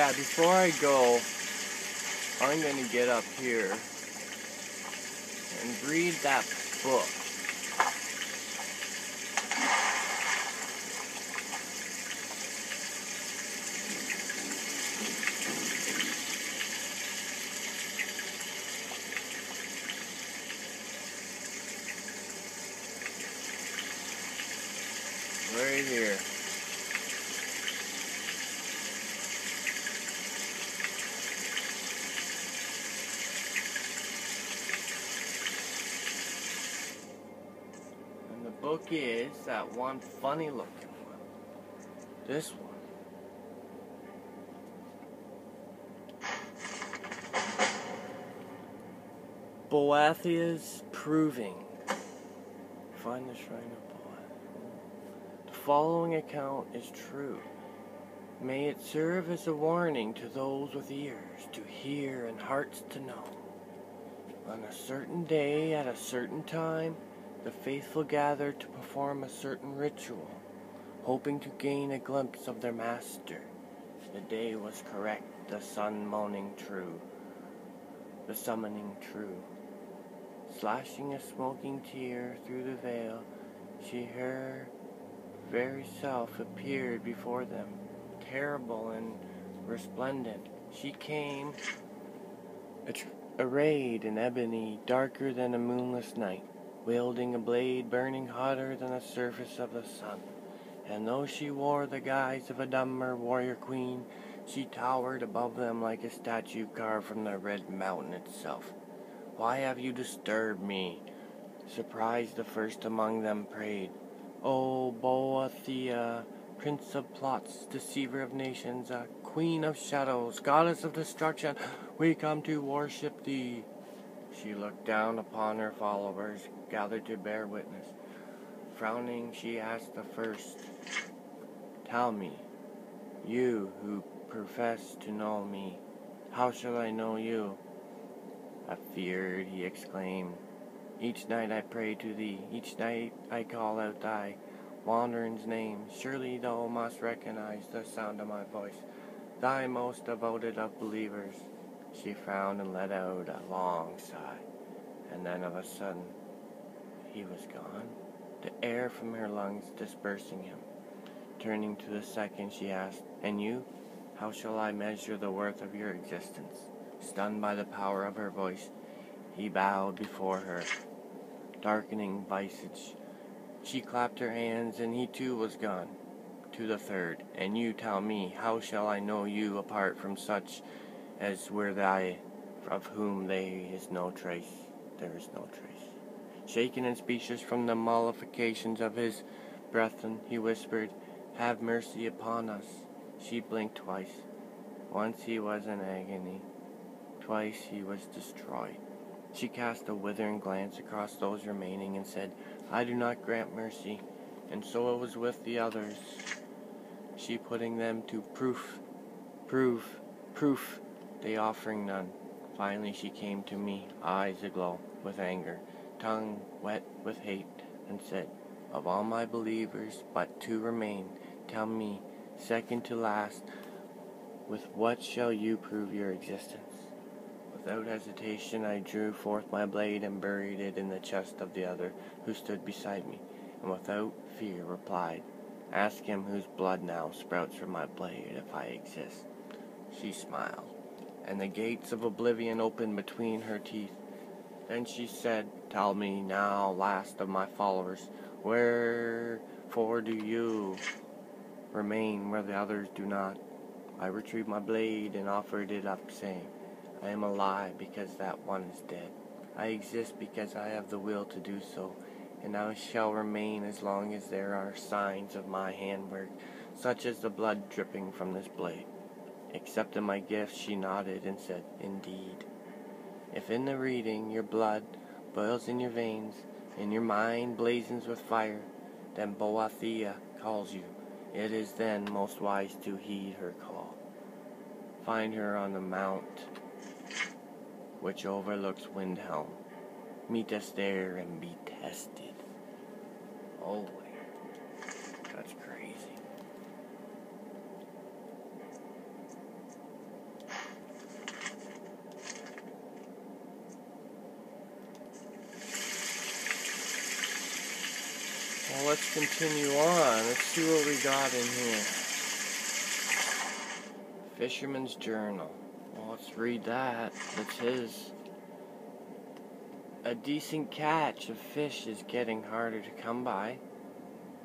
yeah, before I go, I'm going to get up here and read that book. Right here. And the book is that one funny looking one. This one. Boethiah's Proving. Find the Shrine of Boethiah. The following account is true. May it serve as a warning to those with ears to hear and hearts to know. On a certain day, at a certain time, the faithful gathered to perform a certain ritual, hoping to gain a glimpse of their master. The day was correct, the sun moaning true, the summoning true. Slashing a smoking tear through the veil, her very self appeared before them, terrible and resplendent. She came arrayed in ebony, darker than a moonless night, wielding a blade burning hotter than the surface of the sun. And though she wore the guise of a dumber warrior queen, she towered above them like a statue carved from the red mountain itself. "Why have you disturbed me?" Surprised, the first among them prayed. "O Boethiah, prince of plots, deceiver of nations, queen of shadows, goddess of destruction, we come to worship thee." She looked down upon her followers, gathered to bear witness. Frowning, she asked the first, "Tell me, you who profess to know me, how shall I know you?" "Afeard," he exclaimed, "each night I pray to thee, each night I call out thy wandering's name. Surely thou must recognize the sound of my voice, thy most devoted of believers." She frowned and let out a long sigh, and then of a sudden he was gone, the air from her lungs dispersing him. Turning to the second, she asked, "And you? How shall I measure the worth of your existence?" Stunned by the power of her voice, he bowed before her, darkening visage. She clapped her hands, and he too was gone. To the third, "And you tell me, how shall I know you apart from such as were thy, of whom there is no trace?" Shaken and speechless from the mollifications of his brethren, he whispered, "Have mercy upon us." She blinked twice. Once he was in agony. Twice he was destroyed. She cast a withering glance across those remaining and said, "I do not grant mercy." And so it was with the others. She putting them to proof, they offering none. Finally she came to me, eyes aglow with anger, tongue wet with hate, and said, "Of all my believers, but two remain. Tell me, second to last, with what shall you prove your existence?" Without hesitation I drew forth my blade and buried it in the chest of the other who stood beside me, and without fear replied, "Ask him whose blood now sprouts from my blade if I exist." She smiled, and the gates of oblivion opened between her teeth. Then she said, "Tell me now, last of my followers, wherefore do you remain where the others do not?" I retrieved my blade and offered it up, saying, "I am alive because that one is dead. I exist because I have the will to do so, and I shall remain as long as there are signs of my handwork, such as the blood dripping from this blade." Accepting my gift, she nodded and said, "Indeed. If in the reading your blood boils in your veins, and your mind blazons with fire, then Boethiah calls you. It is then most wise to heed her call. Find her on the mount which overlooks Windhelm. Meet us there and be tested." Holy, that's crazy. continue on. Let's see what we got in here. Fisherman's Journal. Well, let's read that. It's his. A decent catch of fish is getting harder to come by.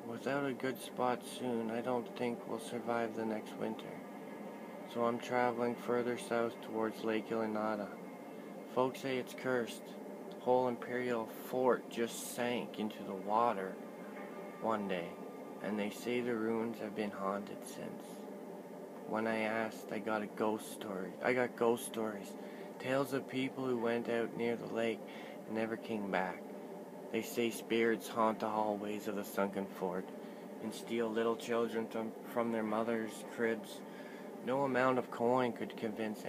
Without a good spot soon, I don't think we'll survive the next winter. So I'm traveling further south towards Lake Ilinalta. Folks say it's cursed. The whole Imperial fort just sank into the water one day, and they say the ruins have been haunted since. When I asked, I got ghost stories. Tales of people who went out near the lake and never came back. They say spirits haunt the hallways of the sunken fort and steal little children from their mothers' cribs. No amount of coin could convince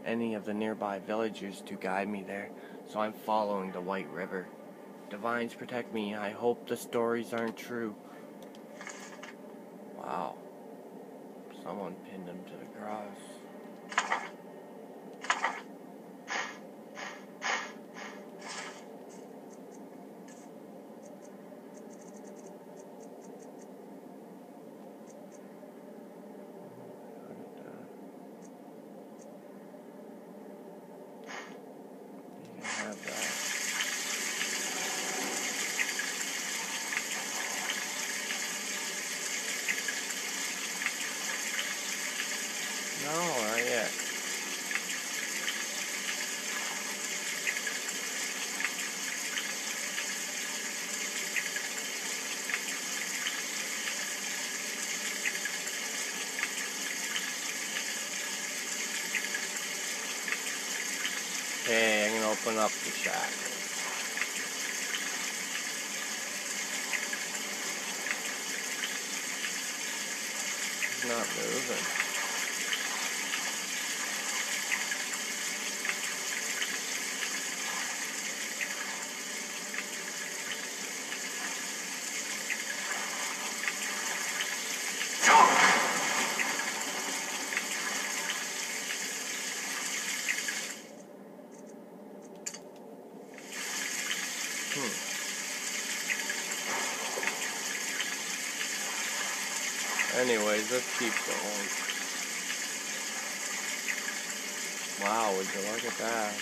any of the nearby villagers to guide me there, so I'm following the White River. Divines protect me. I hope the stories aren't true. Wow. Someone pinned him to the cross. You can have that. No, not yet. Okay, I'm gonna open up the shack. It's not moving. Anyways, let's keep going. Wow, would you look at that?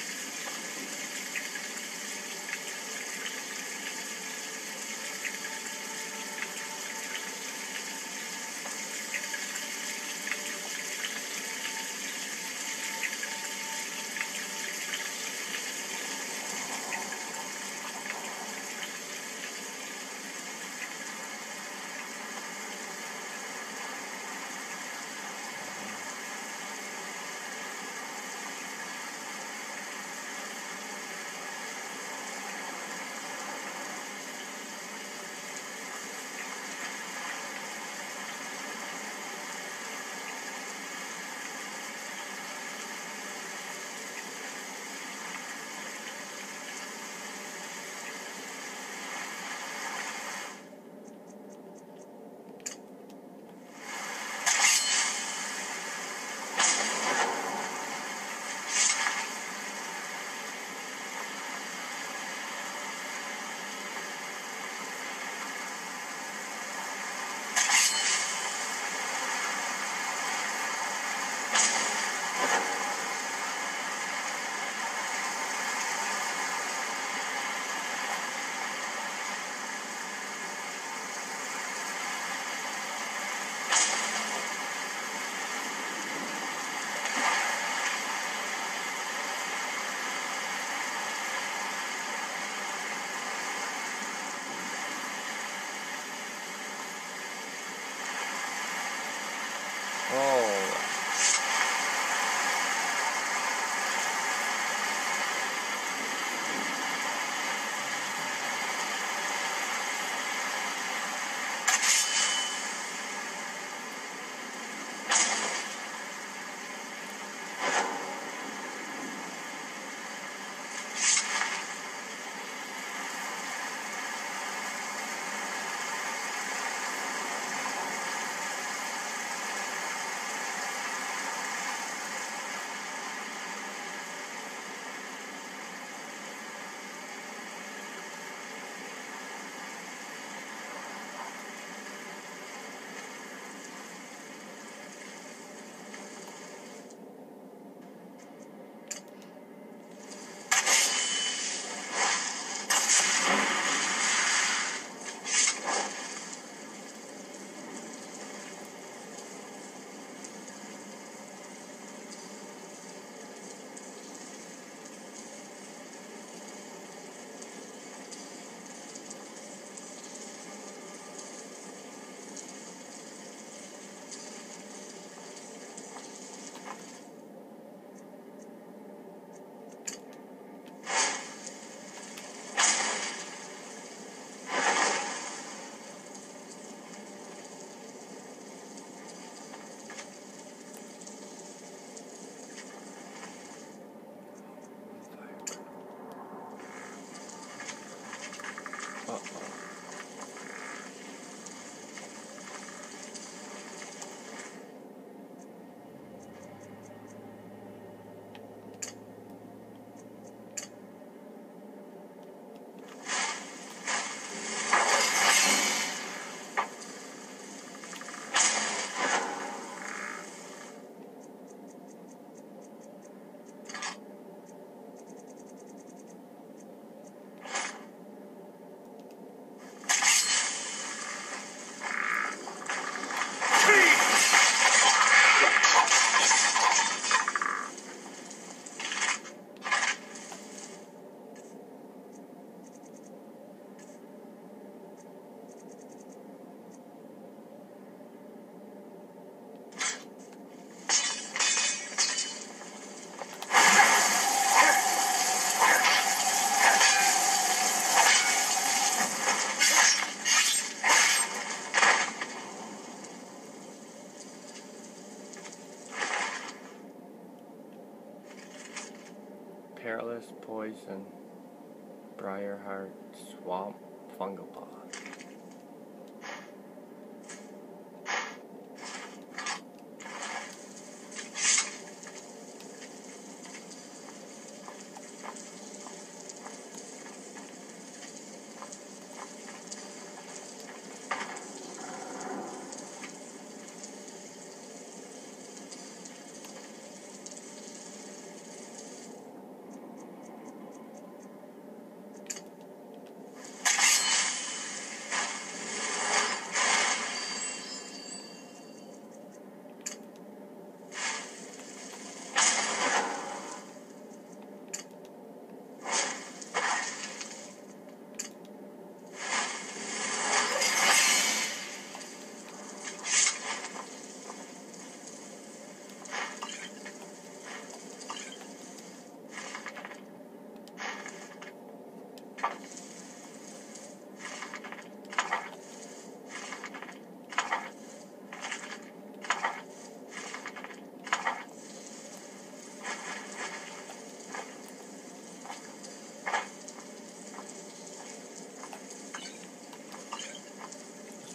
Perilous Poison, Briarheart, Swamp Fungopod.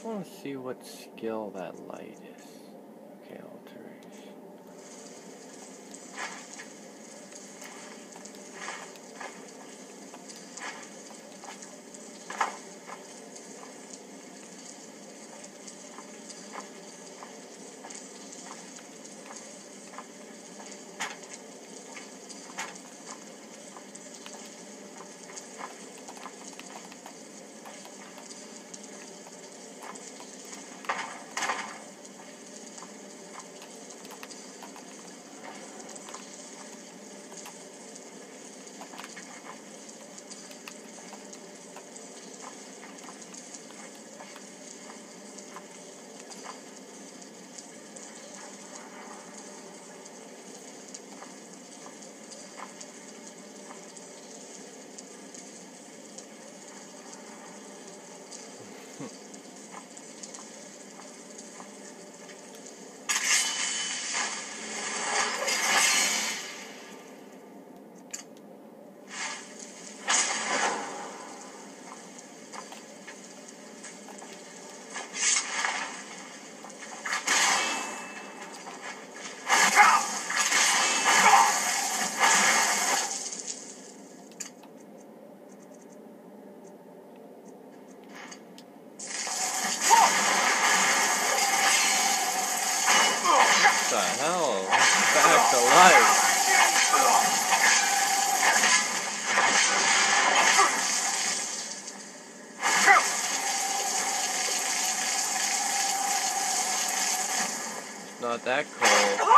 I want to see what skill that light is. Okay, alteration. What the hell? Back to life. It's not that cold.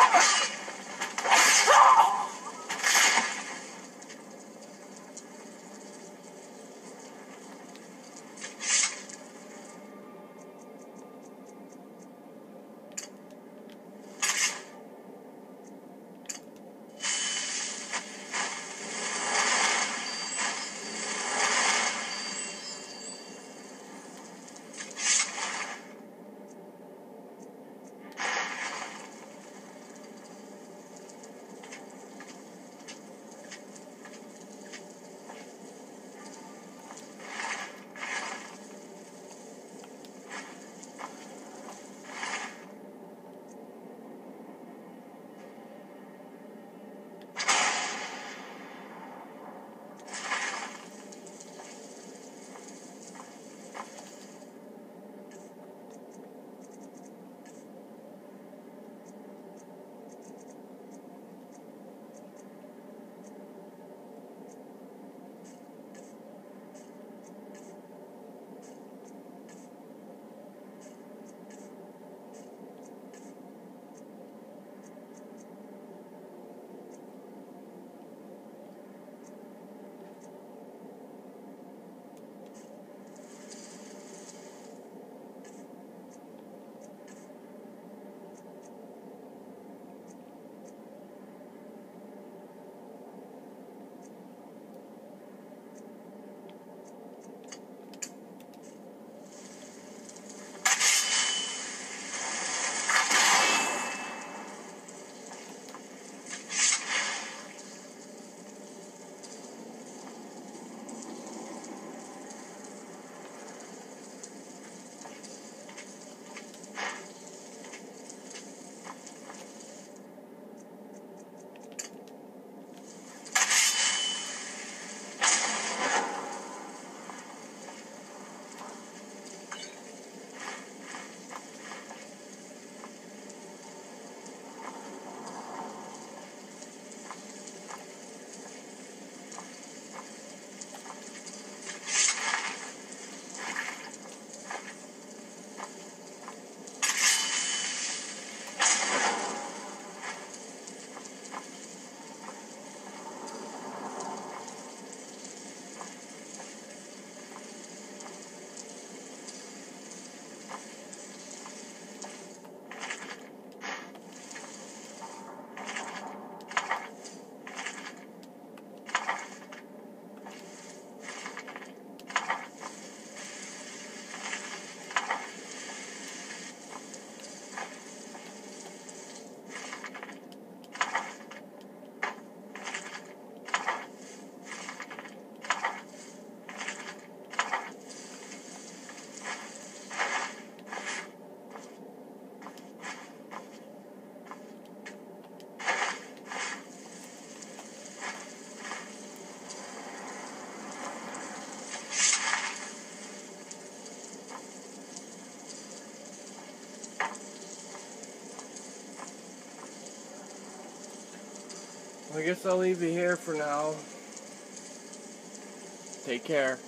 I guess I'll leave you here for now. Take care.